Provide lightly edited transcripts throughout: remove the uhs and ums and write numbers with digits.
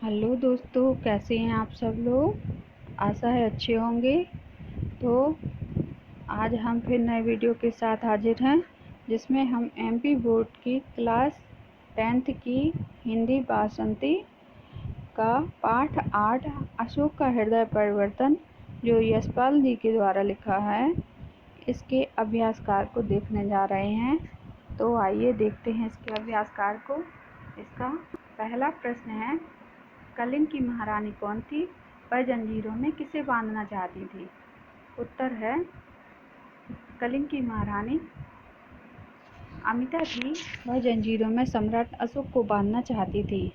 Hello दोस्तों, कैसे हैं आप सब लोग। आशा है अच्छे होंगे। तो आज हम फिर नए वीडियो के साथ हाजिर हैं, जिसमें हम एमपी बोर्ड की क्लास 10th की हिंदी बासंती का पाठ 8 अशोक का हृदय परिवर्तन, जो यशपाल जी के द्वारा लिखा है, इसके अभ्यासकार को देखने जा रहे हैं। तो आइए देखते हैं इसके अभ्यासकार को। इसका पहला प्रश्न है, कलिंग की महारानी कौन थी? वह जंजीरों में किसे बांधना चाहती थी? उत्तर है, कलिंग की महारानी अमिता थी। वह जंजीरों में सम्राट अशोक को बांधना चाहती थी।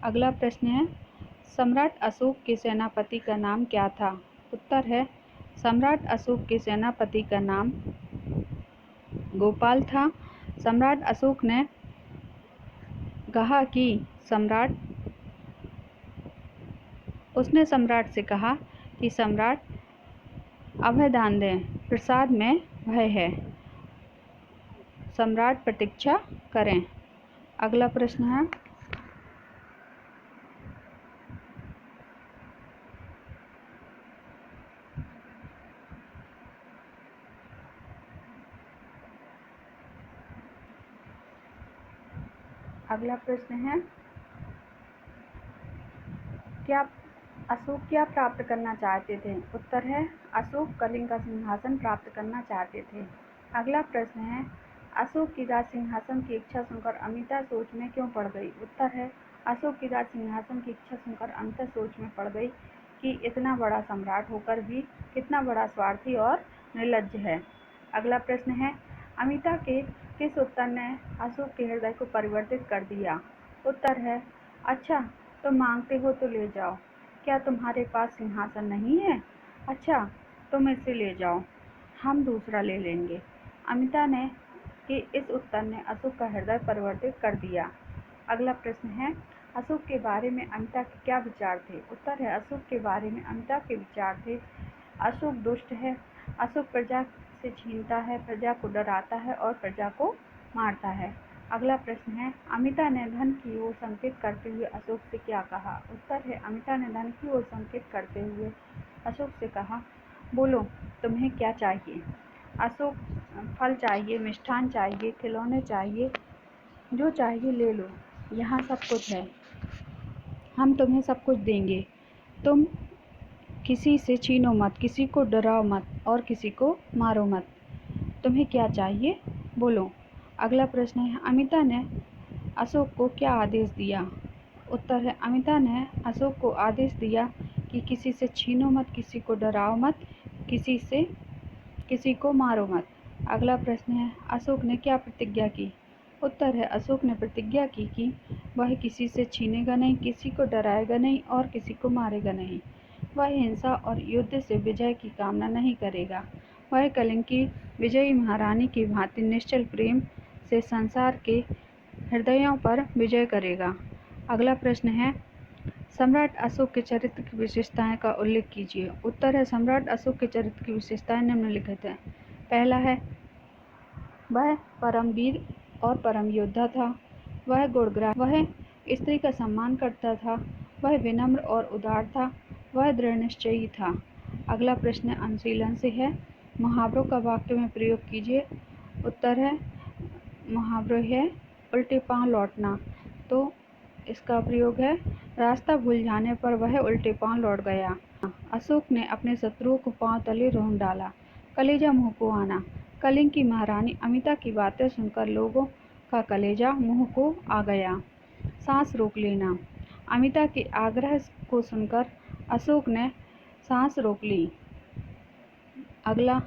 अगला प्रश्न है, सम्राट अशोक के सेनापति का नाम क्या था? उत्तर है, सम्राट अशोक के सेनापति का नाम गोपाल था। सम्राट अशोक ने कहा कि उसने सम्राट से कहा कि सम्राट अभय दान दें, प्रसाद में भय है, सम्राट प्रतीक्षा करें। अगला प्रश्न है, क्या अशोक क्या प्राप्त करना चाहते थे? उत्तर है, अशोक कलिंग का सिंहासन प्राप्त करना चाहते थे। अगला प्रश्न है, अशोक की राज सिंहासन की इच्छा सुनकर अमिता सोच में क्यों पड़ गई? उत्तर है, अशोक की राज सिंहासन की इच्छा सुनकर अमिता सोच में पड़ गई कि इतना बड़ा सम्राट होकर भी कितना बड़ा स्वार्थी और निर्लज्ज है। अगला प्रश्न है, अमिता के किस उत्तर ने अशोक के हृदय को परिवर्तित कर दिया? उत्तर है, अच्छा तुम मांगते हो तो ले जाओ, क्या तुम्हारे पास सिंहासन नहीं है? अच्छा तुम इसे ले जाओ, हम दूसरा ले लेंगे। अमिता ने कि इस उत्तर ने अशोक का हृदय परिवर्तित कर दिया। अगला प्रश्न है, अशोक के बारे में अमिता के क्या विचार थे? उत्तर है, अशोक के बारे में अमिता के विचार थे, अशोक दुष्ट है, अशोक प्रजा से छीनता है, प्रजा को डराता है और प्रजा को मारता है। अगला प्रश्न है, अमिता ने धन की ओर संकेत करते हुए अशोक से क्या कहा? उत्तर है, अमिता ने धन की ओर संकेत करते हुए अशोक से कहा, बोलो तुम्हें क्या चाहिए? अशोक, फल चाहिए, मिष्ठान चाहिए, खिलौने चाहिए, जो चाहिए ले लो, यहाँ सब कुछ है, हम तुम्हें सब कुछ देंगे, तुम किसी से छीनो मत, किसी को डराओ मत और किसी को मारो मत। तुम्हें क्या चाहिए, बोलो। अगला प्रश्न है, अमिता ने अशोक को क्या आदेश दिया? उत्तर है, अमिता ने अशोक को आदेश दिया कि किसी से छीनो मत, किसी को डराओ मत, किसी को मारो मत। अगला प्रश्न है, अशोक ने क्या प्रतिज्ञा की? उत्तर है, अशोक ने प्रतिज्ञा की कि वह किसी से छीनेगा नहीं, किसी को डराएगा नहीं और किसी को मारेगा नहीं। वह हिंसा और युद्ध से विजय की कामना नहीं करेगा। वह कलिंग की विजयी महारानी की भांति निश्चल प्रेम से संसार के हृदयों पर विजय करेगा। अगला प्रश्न है, सम्राट अशोक के चरित्र की विशेषताएं का उल्लेख कीजिए। उत्तर है, सम्राट अशोक के चरित्र की विशेषताएं निम्नलिखित हैं। पहला है, वह परम वीर और परम योद्धा था। वह गुणग्राही, वह स्त्री का सम्मान करता था। वह विनम्र और उदार था। वह दृढ़ निश्चयी था। अगला प्रश्न अनुशीलन से है, मुहावरों का वाक्य में प्रयोग कीजिए। उत्तर है, मुहावरे है उल्टे पांव लौटना। तो इसका प्रयोग है, रास्ता भूल जाने पर वह उल्टे पांव लौट गया। अशोक ने अपने शत्रुओं को पांव तले रोन डाला। कलेजा मुंह को आना। कलिंग की महारानी अमिता की बातें सुनकर लोगों का कलेजा मुंह को आ गया। सांस रोक लेना। अमिता के आग्रह को सुनकर अशोक ने सांस रोक ली। अगला,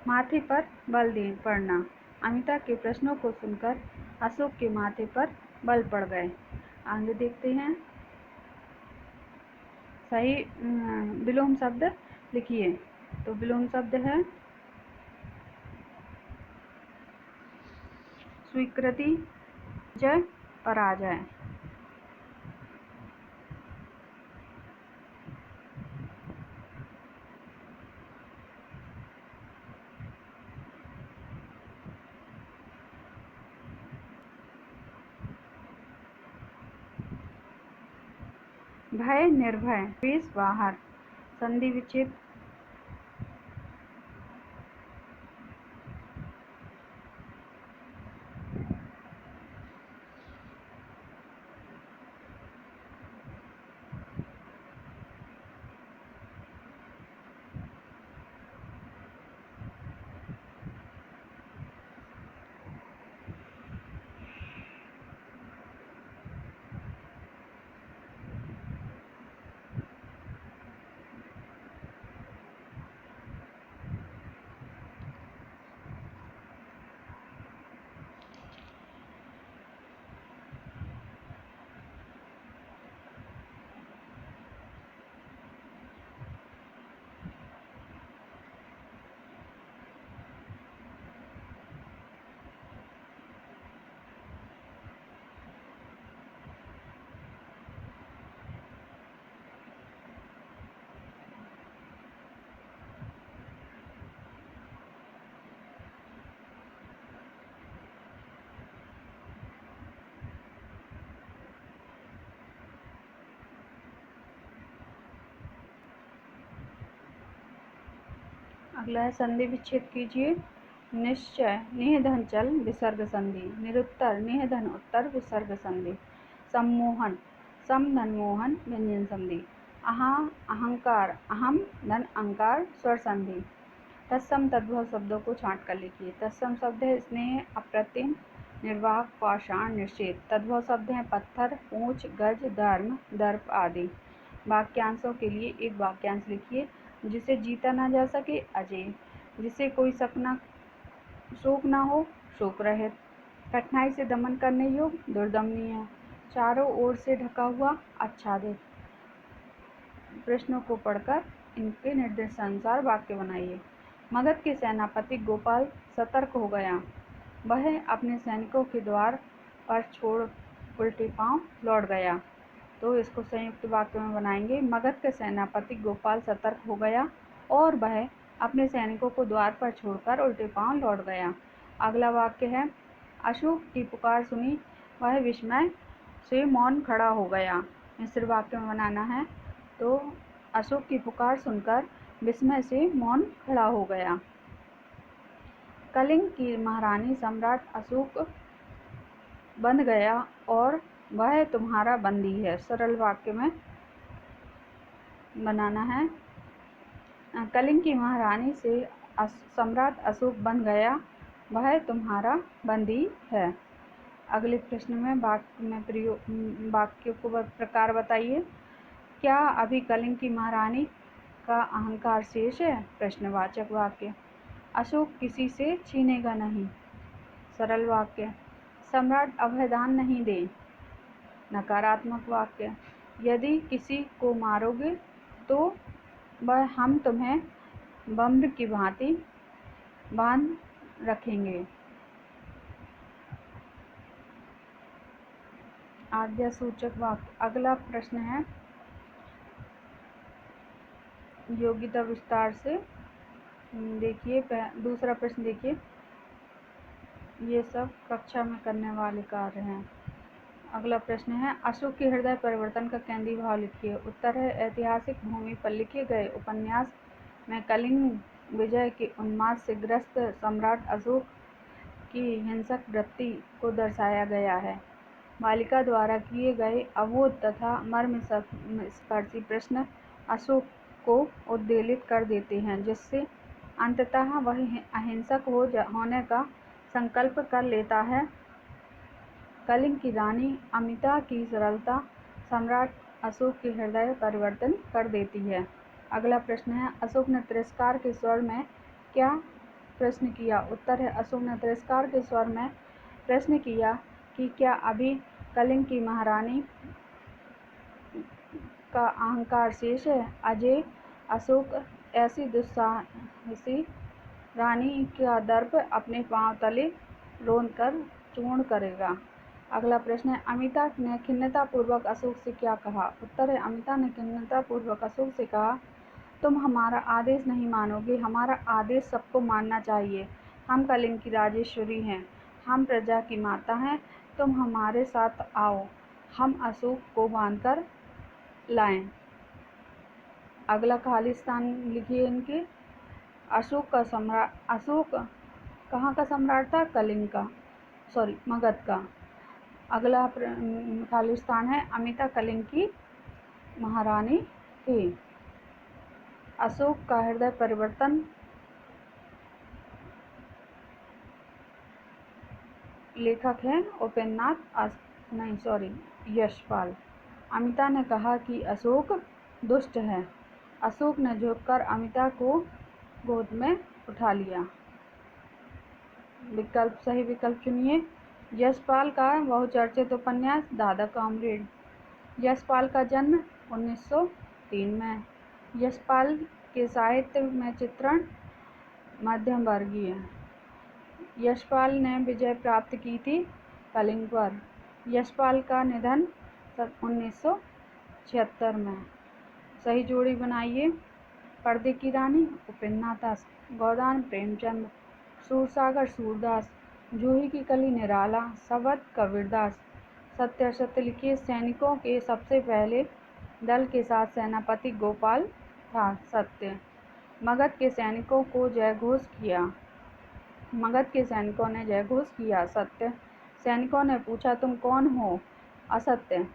माथे पर बल पड़ना। अमिता के प्रश्नों को सुनकर अशोक के माथे पर बल पड़ गए। आगे देखते हैं, सही विलोम शब्द लिखिए। तो विलोम शब्द है स्वीकृति, जय, पराजय। भय निर्भय, प्रवेश बाहर, संधि विच्छेद। अगला है संधि विच्छेद कीजिए। निश्चय निह धन चल विसर्ग संधि, निरुत्तर निह धन उत्तर विसर्ग संधि, सम्मोहन सम धन मोहन व्यंजन संधि, अहा अहंकार अहम धन अंकार स्वर संधि। तत्सम तद्भव शब्दों को छांट कर लिखिए। तत्सम शब्द है स्नेह, अप्रतिम, निर्वाह, पाषाण, निषेध। तद्भव शब्द हैं पत्थर, पूंछ, गज, धर्म, दर्प आदि। वाक्यांशों के लिए एक वाक्यांश लिखिए। जिसे जीता ना जा सके अजेय, जिसे कोई शोक ना हो शोक रहित, कठिनाई से दमन करने योग्य दुर्दमनीय, चारों ओर से ढका हुआ आच्छादित। प्रश्नों को पढ़कर इनके निर्देशानुसार वाक्य बनाइए। मगध के सेनापति गोपाल सतर्क हो गया। वह अपने सैनिकों के द्वार पर छोड़ उल्टे पांव लौट गया। तो इसको संयुक्त वाक्य में बनाएंगे। मगध के सेनापति गोपाल सतर्क हो गया और वह अपने सैनिकों को द्वार पर छोड़कर उल्टे पांव लौट गया। अगला वाक्य है अशोक की पुकार सुनी वह विस्मय से मौन खड़ा हो गया। मिश्र वाक्य में बनाना है। तो अशोक की पुकार सुनकर विस्मय से मौन खड़ा हो गया। कलिंग की महारानी सम्राट अशोक बंध गया और वह तुम्हारा बंदी है। सरल वाक्य में बनाना है। कलिंग की महारानी से सम्राट अशोक बन गया, वह तुम्हारा बंदी है। अगले प्रश्न में वाक्यों को प्रकार बताइए। क्या अभी कलिंग की महारानी का अहंकार शेष है? प्रश्नवाचक वाक्य। अशोक किसी से छीनेगा नहीं। सरल वाक्य। सम्राट अभयदान नहीं दे। नकारात्मक वाक्य। यदि किसी को मारोगे तो वह हम तुम्हें बम्र की भांति बांध रखेंगे। आज्ञासूचक वाक्य। अगला प्रश्न है योग्यता विस्तार से देखिए। दूसरा प्रश्न देखिए। ये सब कक्षा में करने वाले कार्य हैं। अगला प्रश्न है अशोक के हृदय परिवर्तन का केंद्रीय भाव लिखिए। उत्तर है ऐतिहासिक भूमि पर लिखे गए उपन्यास में कलिंग विजय के उन्माद से ग्रस्त सम्राट अशोक की हिंसक वृत्ति को दर्शाया गया है। बालिका द्वारा किए गए अबोध तथा मर्मस्पर्शी प्रश्न अशोक को उद्वेलित कर देते हैं, जिससे अंततः वह अहिंसक होने का संकल्प कर लेता है। कलिंग की रानी अमिता की सरलता सम्राट अशोक के हृदय परिवर्तन कर देती है। अगला प्रश्न है अशोक ने तिरस्कार के स्वर में क्या प्रश्न किया। उत्तर है अशोक ने तिरस्कार के स्वर में प्रश्न किया कि क्या अभी कलिंग की महारानी का अहंकार शेष है। अजय अशोक ऐसी दुस्साहसी रानी का दर्प अपने पांव तले रोंदकर चूर्ण करेगा। अगला प्रश्न है अमिता ने खिन्नतापूर्वक अशोक से क्या कहा। उत्तर है अमिता ने खिन्नतापूर्वक अशोक से कहा तुम हमारा आदेश नहीं मानोगे, हमारा आदेश सबको मानना चाहिए। हम कलिंग की राजेश्वरी हैं, हम प्रजा की माता हैं, तुम हमारे साथ आओ, हम अशोक को बांधकर लाएं। अगला खालिस्तान लिखिए इनके। अशोक कहाँ का सम्राट था? कलिंग का, मगध का। अगला खालिस्तान है अमिता कलिंग की महारानी थी। अशोक का हृदय परिवर्तन लेखक है यशपाल। अमिता ने कहा कि अशोक दुष्ट है। अशोक ने झुककर अमिता को गोद में उठा लिया। सही विकल्प चुनिए। यशपाल का बहुचर्चित उपन्यास दादा कॉमरेड। यशपाल का जन्म 1903 में। यशपाल के साहित्य में चित्रण मध्यम वर्गीय। यशपाल ने विजय प्राप्त की थी कलिंग पर। यशपाल का निधन 1976 में। सही जोड़ी बनाइए। पर्दे की रानी उपेन्द्रनाथ दास, गोदान प्रेमचंद, सूरसागर सूरदास, जूही की कली निराला, सवध कबीरदास। सत्य असत्य लिखिए। सैनिकों के सबसे पहले दल के साथ सेनापति गोपाल था। सत्य। मगध के सैनिकों ने जयघोष किया। सत्य। सैनिकों ने पूछा तुम कौन हो? असत्य।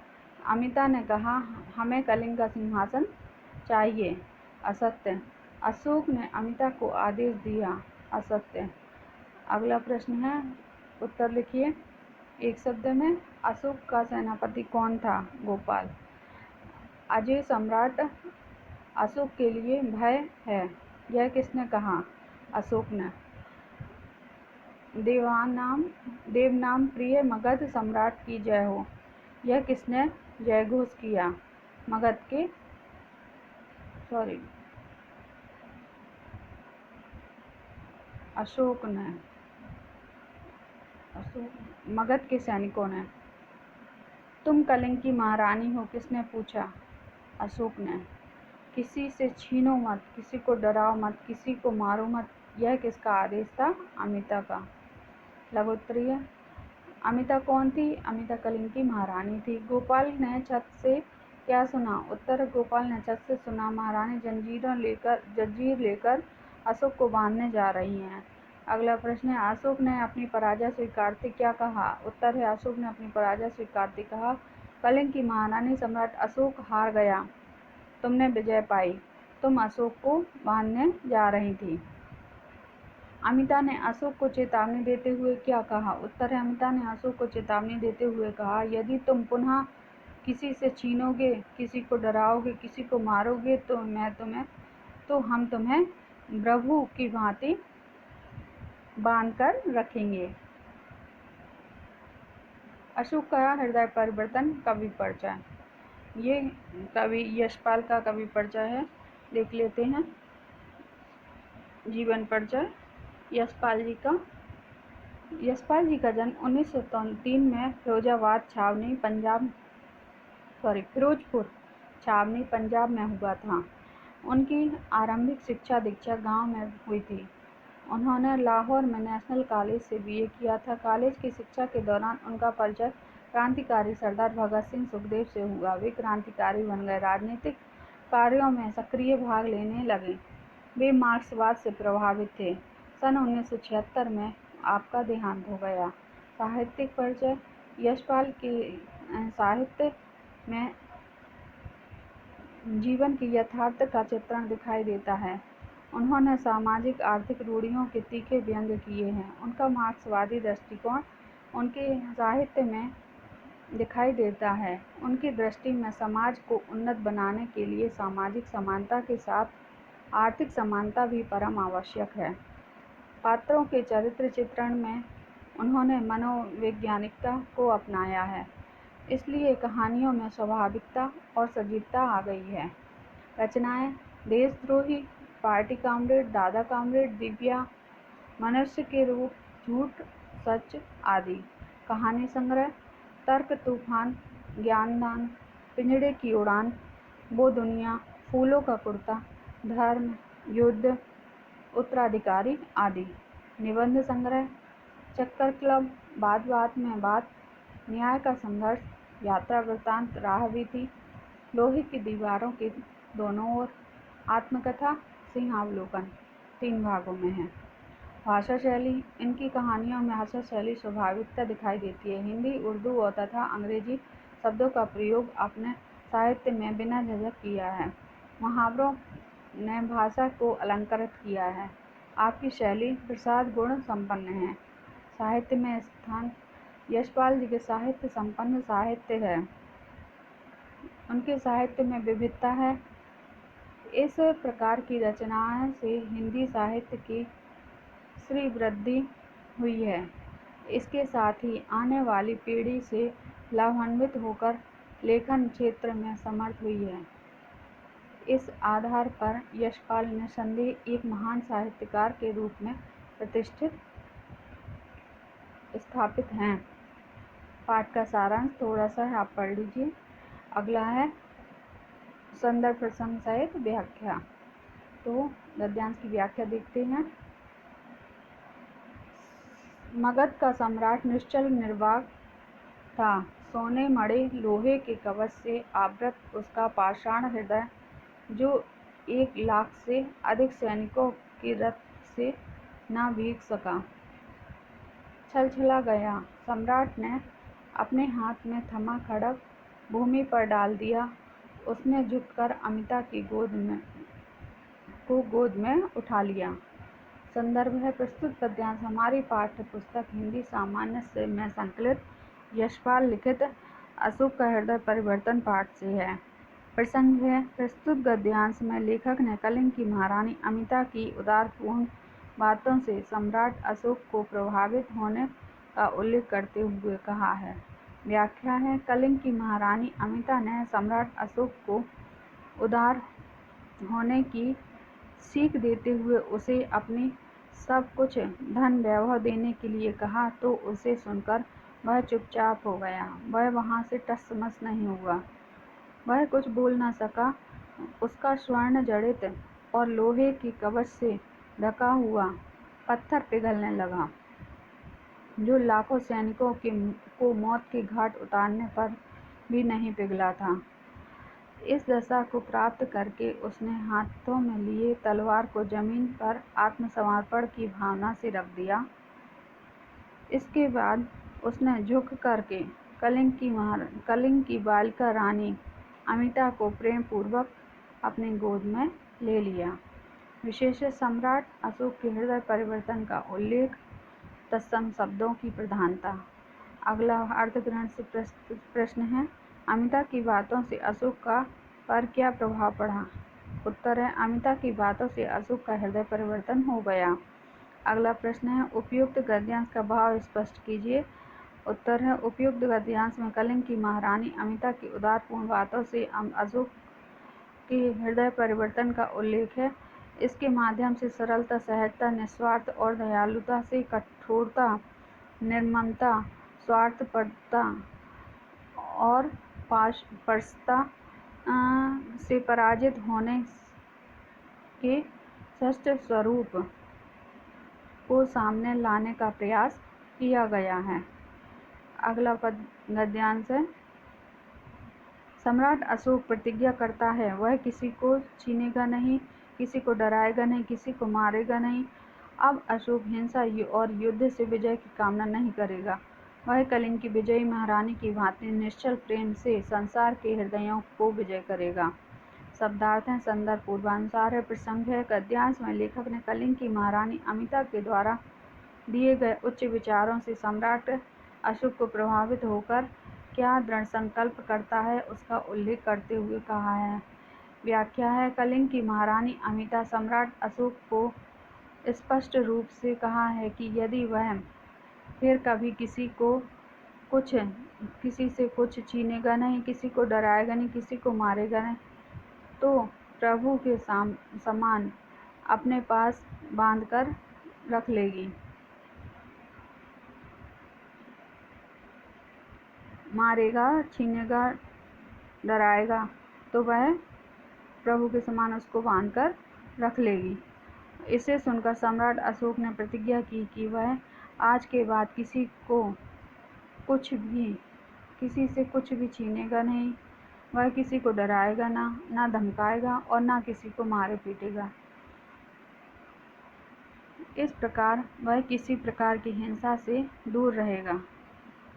अमिता ने कहा हमें कलिंग का सिंहासन चाहिए। असत्य। अशोक ने अमिता को आदेश दिया। असत्य। अगला प्रश्न है, उत्तर लिखिए एक शब्द में। अशोक का सेनापति कौन था? गोपाल। अजय सम्राट अशोक के लिए भय है, यह किसने कहा? अशोक ने। देवनाम प्रिय मगध सम्राट की जय हो, यह किसने जयघोष किया? अशोक ने। मगध के सैनिकों ने। तुम कलिंग की महारानी हो, किसने पूछा? अशोक ने। किसी से छीनो मत, किसी को डराओ मत, किसी को मारो मत, यह किसका आदेश था? अमिता का। लघु उत्तरीय। अमिता कौन थी? अमिता कलिंग की महारानी थी। गोपाल ने छत से क्या सुना? उत्तर। गोपाल ने छत से सुना महारानी जंजीर लेकर अशोक को बांधने जा रही हैं। अगला प्रश्न है, अशोक ने अपनी पराजय स्वीकारते क्या कहा? उत्तर है अशोक ने अपनी पराजय स्वीकारते कहा कलिंग की महारानी सम्राट अशोक हार गया, तुमने विजय पाई, तुम अशोक को बांधने जा रही थी। अमिता ने अशोक को चेतावनी देते हुए क्या कहा? उत्तर है अमिता ने अशोक को चेतावनी देते हुए कहा यदि तुम पुनः किसी से छीनोगे, किसी को डराओगे, किसी को मारोगे तो हम तुम्हें प्रभु की भांति बांध कर रखेंगे। अशोक का हृदय परिवर्तन कवि परिचय। ये कवि यशपाल का कवि परिचय है, देख लेते हैं। जीवन परिचय यशपाल जी का जन्म 1903 में फिरोजपुर छावनी पंजाब में हुआ था। उनकी आरंभिक शिक्षा दीक्षा गांव में हुई थी। उन्होंने लाहौर में नेशनल कॉलेज से BA किया था। कॉलेज की शिक्षा के दौरान उनका परिचय क्रांतिकारी सरदार भगत सिंह सुखदेव से हुआ। वे क्रांतिकारी बन गए, राजनीतिक कार्यों में सक्रिय भाग लेने लगे। वे मार्क्सवाद से प्रभावित थे। सन 1976 में आपका देहांत हो गया। साहित्यिक परिचय यशपाल के साहित्य में जीवन की यथार्थ का चित्रण दिखाई देता है। उन्होंने सामाजिक आर्थिक रूढ़ियों के तीखे व्यंग्य किए हैं। उनका मार्क्सवादी दृष्टिकोण उनके साहित्य में दिखाई देता है। उनकी दृष्टि में समाज को उन्नत बनाने के लिए सामाजिक समानता के साथ आर्थिक समानता भी परम आवश्यक है। पात्रों के चरित्र चित्रण में उन्होंने मनोवैज्ञानिकता को अपनाया है, इसलिए कहानियों में स्वाभाविकता और सजीवता आ गई है। रचनाएं देशद्रोही, पार्टी कॉमरेड, दादा कॉमरेड, दिव्या, मनुष्य के रूप, झूठ सच आदि। कहानी संग्रह तर्क तूफान, ज्ञानदान, पिंजड़े की उड़ान, वो दुनिया, फूलों का कुर्ता, धर्म, युद्ध, उत्तराधिकारी आदि। निबंध संग्रह चक्कर क्लब, बात बात में बात, न्याय का संघर्ष, यात्रा वृत्तांत, राह वीथी, लोहे की दीवारों के दोनों ओर, आत्मकथा, सिंहावलोकन 3 भागों में है। भाषा शैली, इनकी कहानियों में भाषा शैली स्वाभाविकता दिखाई देती है। हिंदी, उर्दू और तथा अंग्रेजी शब्दों का प्रयोग अपने साहित्य में बिना झिझक किया है। मुहावरों ने भाषा को अलंकृत किया है। आपकी शैली प्रसाद गुण संपन्न है। साहित्य में स्थान, यशपाल जी के साहित्य संपन्न साहित्य है। उनके साहित्य में विविधता है। इस प्रकार की रचनाओं से हिंदी साहित्य की श्रीवृद्धि हुई है। इसके साथ ही आने वाली पीढ़ी से लाभान्वित होकर लेखन क्षेत्र में समर्थ हुई है। इस आधार पर यशपाल निस्संदेह एक महान साहित्यकार के रूप में प्रतिष्ठित स्थापित हैं। पाठ का सारांश थोड़ा सा है, आप पढ़ लीजिए। अगला है संदर्भ प्रसंग सहित व्याख्या। तो गद्यांश की व्याख्या देखते हैं। मगध का सम्राट निश्चल निर्वाक था। सोने मणि लोहे के कवच से आवृत उसका पाषाण हृदय, जो 1,00,000 से अधिक सैनिकों के रथ से न भीग सका, छलछला गया। सम्राट ने अपने हाथ में थमा खड्ग भूमि पर डाल दिया। उसने झुककर अमिता की गोद में उठा लिया। संदर्भ है प्रस्तुत गद्यांश हमारी पाठ्य पुस्तक हिंदी सामान्य में संकलित यशपाल लिखित अशोक का हृदय परिवर्तन पाठ से है। प्रसंग है, प्रस्तुत गद्यांश में लेखक ने कलिंग की महारानी अमिता की उदारपूर्ण बातों से सम्राट अशोक को प्रभावित होने का उल्लेख करते हुए कहा है। व्याख्या है, कलिंग की महारानी अमिता ने सम्राट अशोक को उदार होने की सीख देते हुए उसे अपनी सब कुछ धन वैभव देने के लिए कहा, तो उसे सुनकर वह चुपचाप हो गया। वह वहां से टस-मस नहीं हुआ। वह कुछ बोल न सका। उसका स्वर्ण जड़ित और लोहे के कवच से ढका हुआ पत्थर पिघलने लगा, जो लाखों सैनिकों को मौत के घाट उतारने पर भी नहीं पिघला था। इस दशा को प्राप्त करके उसने हाथों में लिए तलवार को जमीन पर आत्मसमर्पण की भावना से रख दिया। इसके बाद उसने झुक करके कलिंग की बालिका रानी अमिता को प्रेम पूर्वक अपनी गोद में ले लिया। विशेष सम्राट अशोक के हृदय परिवर्तन का उल्लेख, तत्सम शब्दों की प्रधानता। अगला अर्थग्रहण से प्रश्न है, अमिता की बातों से अशोक पर क्या प्रभाव पड़ा? उत्तर है, अमिता की बातों से अशोक का हृदय परिवर्तन हो गया। अगला प्रश्न है, उपयुक्त गद्यांश का भाव स्पष्ट कीजिए। उत्तर है, उपयुक्त गद्यांश में कलिंग की महारानी अमिता की उदारपूर्ण बातों से अशोक के हृदय परिवर्तन का उल्लेख है। इसके माध्यम से सरलता, सहजता, निस्वार्थ और दयालुता से कठोरता, निर्ममता, स्वार्थपरता और परसता से पराजित होने के सृष्ट स्वरूप को सामने लाने का प्रयास किया गया है। अगला गद्यांश है, सम्राट अशोक प्रतिज्ञा करता है, वह किसी को छीनेगा नहीं, किसी को डराएगा नहीं, किसी को मारेगा नहीं। अब अशोक हिंसा और युद्ध से विजय की कामना नहीं करेगा। वह कलिंग की विजयी महारानी की भांति निश्चल प्रेम से संसार के हृदयों को विजय करेगा। शब्दार्थ है, संदर्भ पूर्वानुसार है। प्रसंग है, गद्यांश में लेखक ने कलिंग की महारानी अमिता के द्वारा दिए गए उच्च विचारों से सम्राट अशोक को प्रभावित होकर क्या दृढ़ संकल्प करता है, उसका उल्लेख करते हुए कहा है। व्याख्या है, कलिंग की महारानी अमिता सम्राट अशोक को स्पष्ट रूप से कहा है कि यदि वह फिर कभी किसी से कुछ छीनेगा नहीं, किसी को डराएगा नहीं, किसी को मारेगा नहीं, तो प्रभु के समान अपने पास बांधकर रख लेगी। मारेगा, छीनेगा, डराएगा तो वह प्रभु के समान उसको बांधकर रख लेगी। इसे सुनकर सम्राट अशोक ने प्रतिज्ञा की कि वह आज के बाद किसी से कुछ भी छीनेगा नहीं, वह किसी को डराएगा ना धमकाएगा और ना किसी को मारे पीटेगा। इस प्रकार वह किसी प्रकार की हिंसा से दूर रहेगा।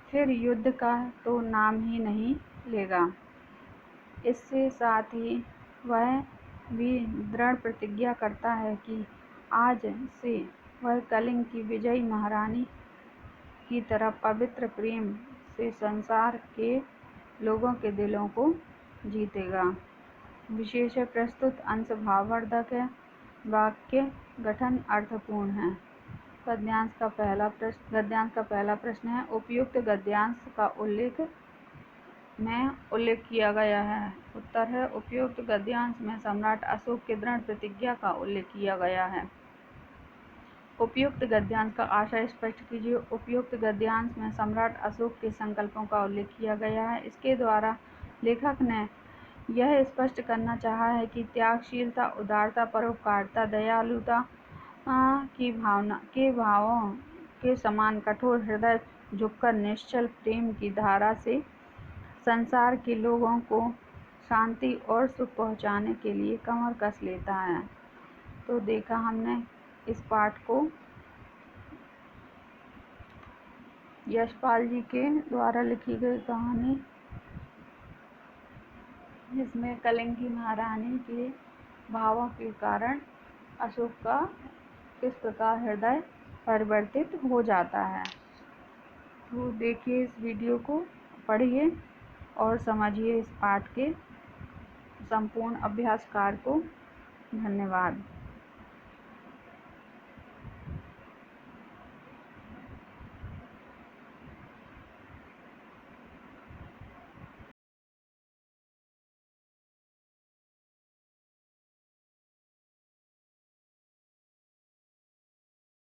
फिर युद्ध का तो नाम ही नहीं लेगा। इसके साथ ही वह भी दृढ़ प्रतिज्ञा करता है कि आज से वह कलिंग की विजयी महारानी की तरह पवित्र प्रेम से संसार के लोगों के दिलों को जीतेगा। विशेष प्रस्तुत अंश भावार्थक है। वाक्य गठन अर्थपूर्ण है। गद्यांश का पहला प्रश्न है, उपयुक्त गद्यांश का उल्लेख किया गया है। उत्तर है, उपयुक्त गद्यांश में सम्राट अशोक के दृढ़ प्रतिज्ञा का उल्लेख किया गया है। उपयुक्त गद्यांश का आशय स्पष्ट कीजिए। उपयुक्त गद्यांश में सम्राट अशोक के संकल्पों का उल्लेख किया गया है। इसके द्वारा लेखक ने यह स्पष्ट करना चाहा है कि त्यागशीलता, उदारता, परोपकारिता, दयालुता के भावों के समान कठोर हृदय झुककर निश्चल प्रेम की धारा से संसार के लोगों को शांति और सुख पहुंचाने के लिए कमर कस लेता है। तो देखा हमने इस पाठ को यशपाल जी के द्वारा लिखी गई कहानी, जिसमें कलिंग की महारानी के भावों के कारण अशोक का किस प्रकार हृदय परिवर्तित हो जाता है। तो देखिए इस वीडियो को, पढ़िए और समझिए इस पाठ के संपूर्ण अभ्यास कार्य को। धन्यवाद।